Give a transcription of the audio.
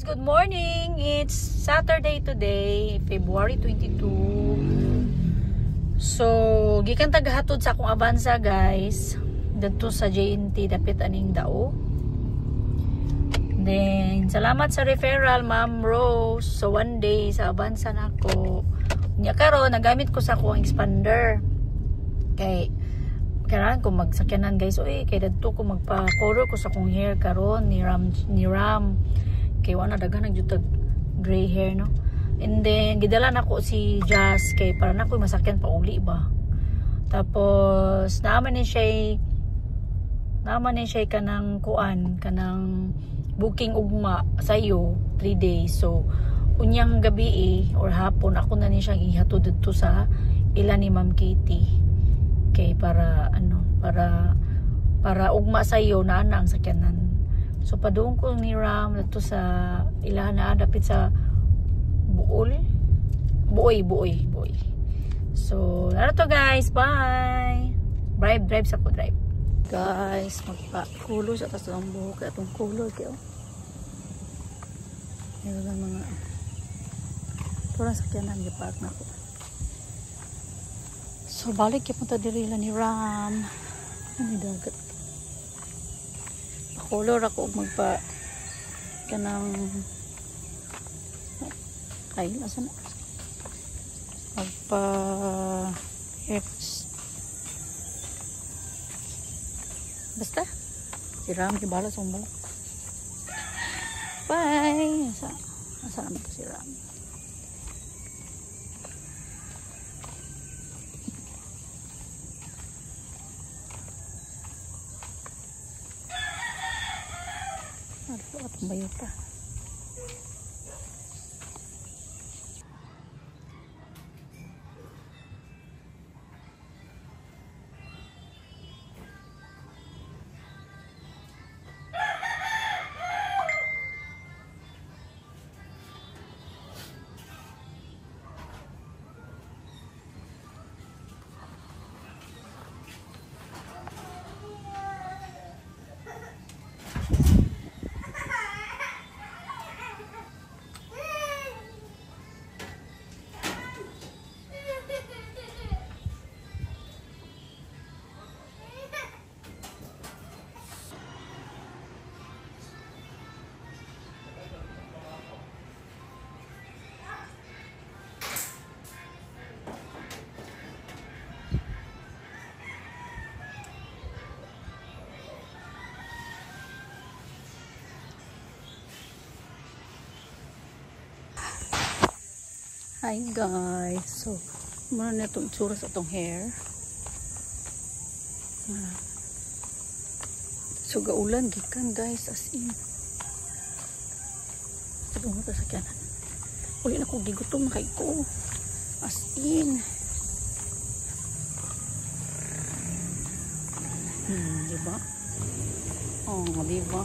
good morning. It's Saturday today, February 22. So, gikan tagahatod sa akong Avanza, guys. Dito sa JNT dapit aning dao. Then, salamat sa referral, Ma'am Rose. So, one day sa Avanza nako. Nya karon nagamit ko sa akong expander. Kay kailangan ko magsakyanan, guys. Oy, kay dadto ko magpa-color ko sa akong hair karon ni Ram. Kay wala dagan nagjutag gray hair, no. And then gidala nako si Jazz kay para nako masakyan pa uli ba. Tapos naman ni siya kanang kuan, kanang booking ugma sayo 3 days. So unyang gabi or hapon ako na ni siyang ihatod dito sa ila ni Ma'am Katie. Kay para para ugma sayo na ang sakyanan. So padung ko ni Ram dito sa ila na dapit sa Buoy. So laro to, guys. Bye. Drive sa ko drive. Guys, magpa-kulo sa atas ng buhok atong kulo kayo. Meron lang mga turang sakyanan gipark na ko. So balik kay punta diri lang ni Ram. Ano dagat. Color ako magpa kanang ay asa na magpa basta si Ram gibala sa umbala. Bye. Asa naman to si Ram. At bayo pa. Hi guys, so muna na itong itsura sa itong hair. So gaulan gikan, guys, as in itong mo sa kyanan uli na ko gigutom na kay ko as in. Diba? Oh, diba?